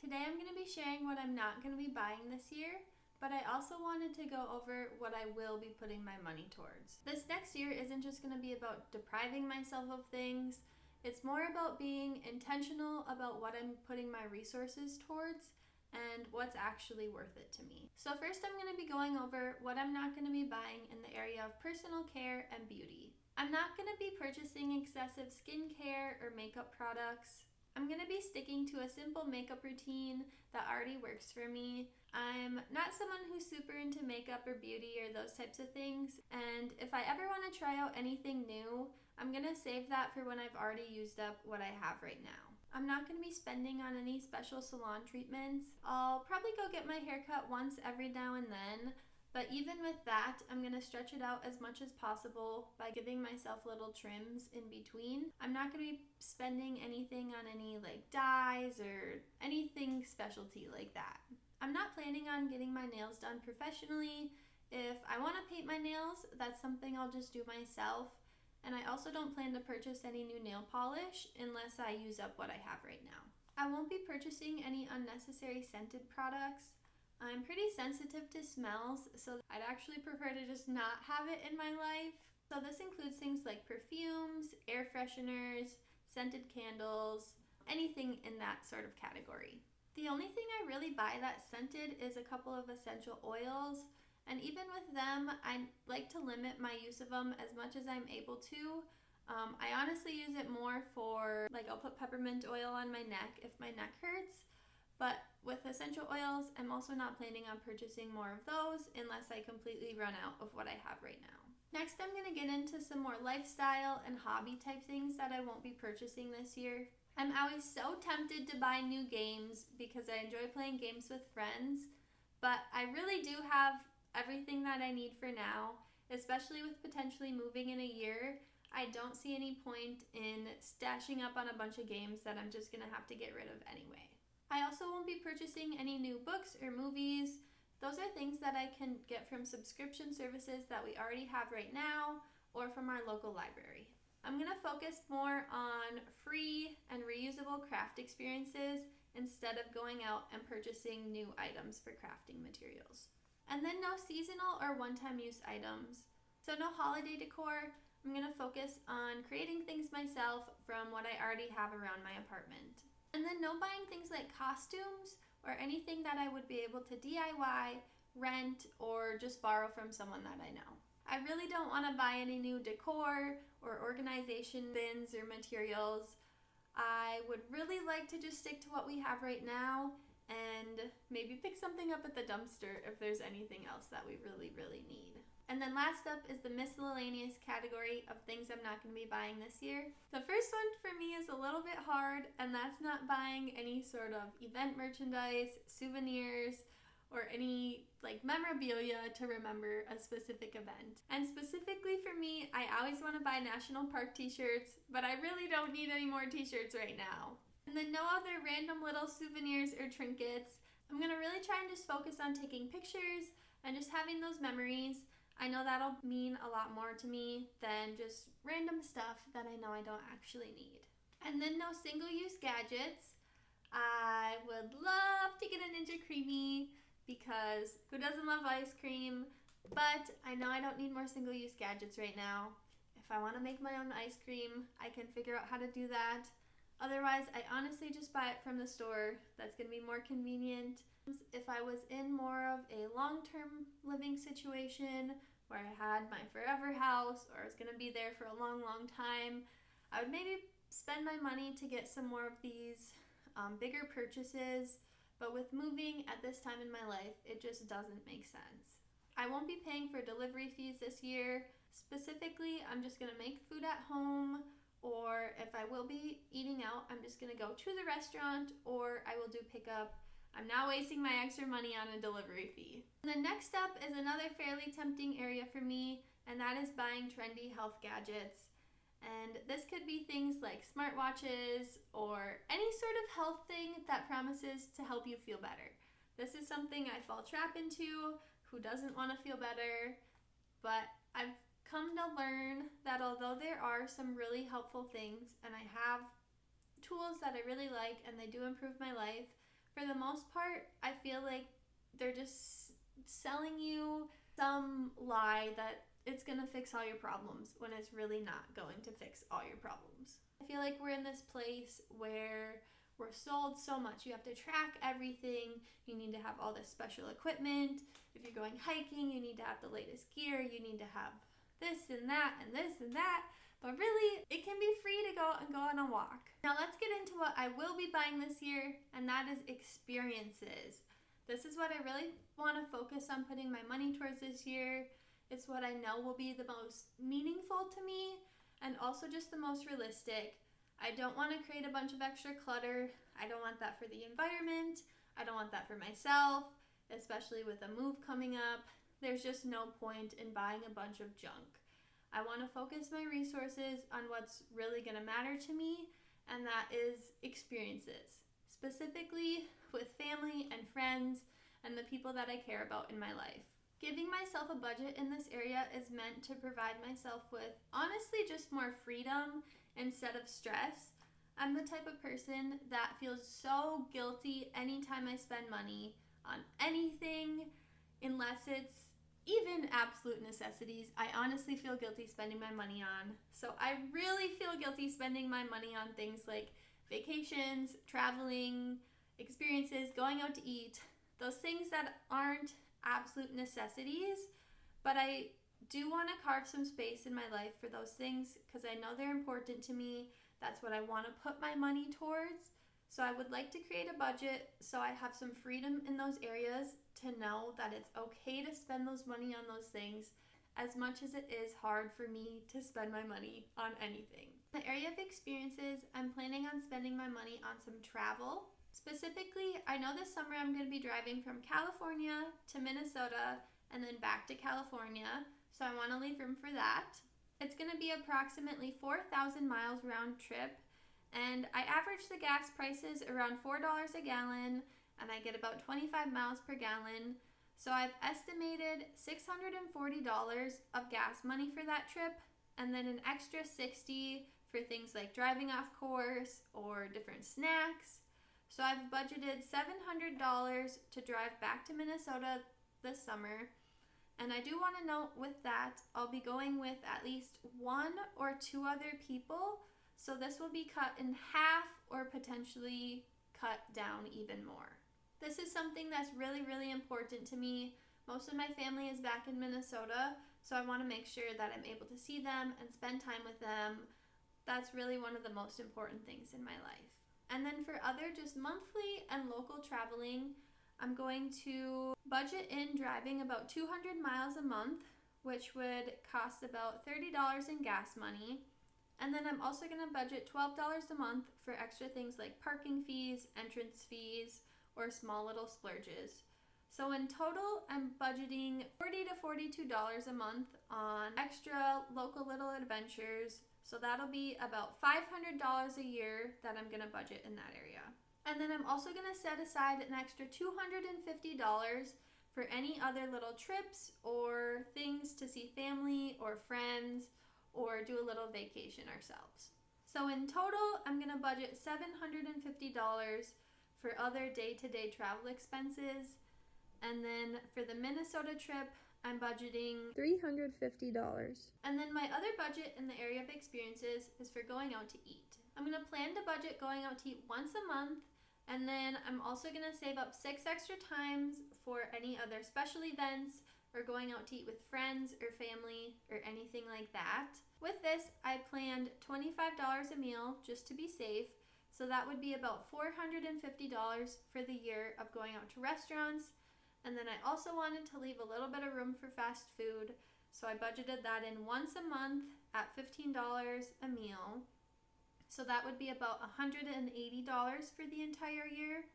Today I'm going to be sharing what I'm not going to be buying this year, but I also wanted to go over what I will be putting my money towards. This next year isn't just going to be about depriving myself of things, it's more about being intentional about what I'm putting my resources towards and what's actually worth it to me. So first I'm going to be going over what I'm not going to be buying in the area of personal care and beauty. I'm not going to be purchasing excessive skincare or makeup products. I'm going to be sticking to a simple makeup routine that already works for me. I'm not someone who's super into makeup or beauty or those types of things, and if I ever want to try out anything new, I'm going to save that for when I've already used up what I have right now. I'm not going to be spending on any special salon treatments. I'll probably go get my hair cut once every now and then, but even with that, I'm going to stretch it out as much as possible by giving myself little trims in between. I'm not going to be spending anything on any dyes or anything specialty like that. I'm not planning on getting my nails done professionally. If I want to paint my nails, that's something I'll just do myself. And I also don't plan to purchase any new nail polish unless I use up what I have right now. I won't be purchasing any unnecessary scented products. I'm pretty sensitive to smells, so I'd actually prefer to just not have it in my life. So this includes things like perfumes, air fresheners, scented candles, anything in that sort of category. The only thing I really buy that's scented is a couple of essential oils, and even with them, I like to limit my use of them as much as I'm able to. I honestly use it more for, I'll put peppermint oil on my neck if my neck hurts. But with essential oils, I'm also not planning on purchasing more of those unless I completely run out of what I have right now. Next, I'm going to get into some more lifestyle and hobby type things that I won't be purchasing this year. I'm always so tempted to buy new games because I enjoy playing games with friends, but I really do have everything that I need for now, especially with potentially moving in a year. I don't see any point in stashing up on a bunch of games that I'm just going to have to get rid of anyway. I also won't be purchasing any new books or movies. Those are things that I can get from subscription services that we already have right now or from our local library. I'm going to focus more on free and reusable craft experiences instead of going out and purchasing new items for crafting materials. And then no seasonal or one-time use items. So no holiday decor. I'm going to focus on creating things myself from what I already have around my apartment. And then no buying things like costumes or anything that I would be able to DIY, rent, or just borrow from someone that I know. I really don't want to buy any new decor or organization bins or materials. I would really like to just stick to what we have right now and maybe pick something up at the dumpster if there's anything else that we really, really need. And then last up is the miscellaneous category of things I'm not going to be buying this year. The first one for me is a little bit hard, and that's not buying any sort of event merchandise, souvenirs, or any memorabilia to remember a specific event. And specifically for me, I always want to buy national park t-shirts, but I really don't need any more t-shirts right now. And then no other random little souvenirs or trinkets. I'm going to really try and just focus on taking pictures and just having those memories. I know that'll mean a lot more to me than just random stuff that I know I don't actually need. And then no single-use gadgets. I would love to get a Ninja Creamy because who doesn't love ice cream? But I know I don't need more single-use gadgets right now. If I want to make my own ice cream, I can figure out how to do that. Otherwise, I honestly just buy it from the store. That's going to be more convenient. If I was in more of a long-term living situation where I had my forever house or I was going to be there for a long, long time, I would maybe spend my money to get some more of these bigger purchases. But with moving at this time in my life, it just doesn't make sense. I won't be paying for delivery fees this year. Specifically, I'm just going to make food at home, or if I will be eating out, I'm just going to go to the restaurant or I will do pickup. I'm not wasting my extra money on a delivery fee. And the next up is another fairly tempting area for me, and that is buying trendy health gadgets. And this could be things like smartwatches or any sort of health thing that promises to help you feel better. This is something I fall trap into. Who doesn't want to feel better? But I've come to learn that although there are some really helpful things and I have tools that I really like and they do improve my life, For the most part, I feel like they're just selling you some lie that it's going to fix all your problems when it's really not going to fix all your problems. I feel like we're in this place where we're sold so much. You have to track everything. You need to have all this special equipment. If you're going hiking, you need to have the latest gear. You need to have this and that and this and that. But really, it can be free to go on a walk. Now let's get into what I will be buying this year, and that is experiences. This is what I really want to focus on putting my money towards this year. It's what I know will be the most meaningful to me and also just the most realistic. I don't want to create a bunch of extra clutter. I don't want that for the environment. I don't want that for myself, especially with a move coming up. There's just no point in buying a bunch of junk. I want to focus my resources on what's really going to matter to me, and that is experiences, specifically with family and friends and the people that I care about in my life. Giving myself a budget in this area is meant to provide myself with, honestly, just more freedom instead of stress. I'm the type of person that feels so guilty anytime I spend money on anything, unless it's even absolute necessities. I honestly feel guilty spending my money on. So I really feel guilty spending my money on things like vacations, traveling, experiences, going out to eat, those things that aren't absolute necessities, but I do want to carve some space in my life for those things because I know they're important to me. That's what I want to put my money towards. So I would like to create a budget so I have some freedom in those areas to know that it's okay to spend those money on those things, as much as it is hard for me to spend my money on anything. In the area of experiences, I'm planning on spending my money on some travel. Specifically, I know this summer I'm going to be driving from California to Minnesota and then back to California, so I want to leave room for that. It's going to be approximately 4,000 miles round trip, and I average the gas prices around $4 a gallon, and I get about 25 miles per gallon. So I've estimated $640 of gas money for that trip, and then an extra $60 for things like driving off course or different snacks. So I've budgeted $700 to drive back to Minnesota this summer. And I do want to note with that, I'll be going with at least one or two other people. So this will be cut in half or potentially cut down even more. This is something that's really, really important to me. Most of my family is back in Minnesota, so I want to make sure that I'm able to see them and spend time with them. That's really one of the most important things in my life. And then for other just monthly and local traveling, I'm going to budget in driving about 200 miles a month, which would cost about $30 in gas money. And then I'm also going to budget $12 a month for extra things like parking fees, entrance fees, or small little splurges. So in total, I'm budgeting $40 to $42 a month on extra local little adventures. So that'll be about $500 a year that I'm going to budget in that area. And then I'm also going to set aside an extra $250 for any other little trips or things to see family or friends or do a little vacation ourselves. So in total, I'm going to budget $750 for other day-to-day travel expenses. And then for the Minnesota trip, I'm budgeting $350. And then my other budget in the area of experiences is for going out to eat. I'm going to plan to budget going out to eat once a month, and then I'm also going to save up 6 extra times for any other special events or going out to eat with friends or family or anything like that. With this, I planned $25 a meal just to be safe, so that would be about $450 for the year of going out to restaurants. And then I also wanted to leave a little bit of room for fast food, so I budgeted that in once a month at $15 a meal. So that would be about $180 for the entire year.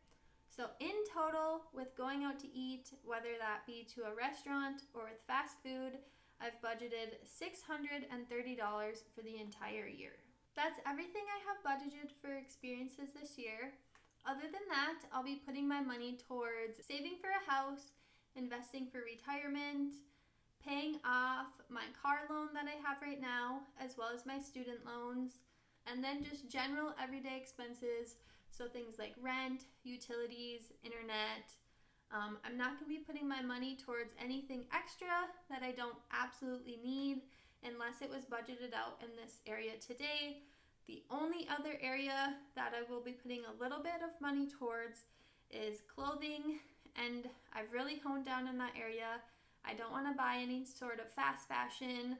So in total, with going out to eat, whether that be to a restaurant or with fast food, I've budgeted $630 for the entire year. That's everything I have budgeted for experiences this year. Other than that, I'll be putting my money towards saving for a house, investing for retirement, paying off my car loan that I have right now, as well as my student loans, and then just general everyday expenses So things like rent, utilities, internet. I'm not going to be putting my money towards anything extra that I don't absolutely need unless it was budgeted out in this area today. The only other area that I will be putting a little bit of money towards is clothing, and I've really honed down in that area. I don't want to buy any sort of fast fashion,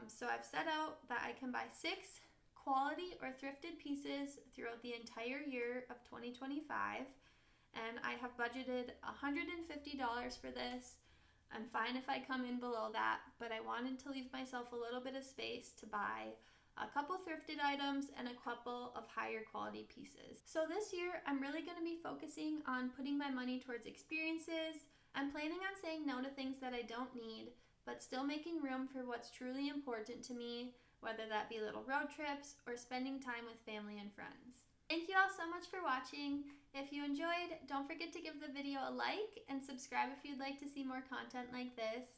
so I've set out that I can buy 6 quality or thrifted pieces throughout the entire year of 2025, and I have budgeted $150 for this. I'm fine if I come in below that, but I wanted to leave myself a little bit of space to buy a couple thrifted items and a couple of higher quality pieces. So this year, I'm really going to be focusing on putting my money towards experiences. I'm planning on saying no to things that I don't need, but still making room for what's truly important to me, whether that be little road trips or spending time with family and friends. Thank you all so much for watching. If you enjoyed, don't forget to give the video a like and subscribe if you'd like to see more content like this.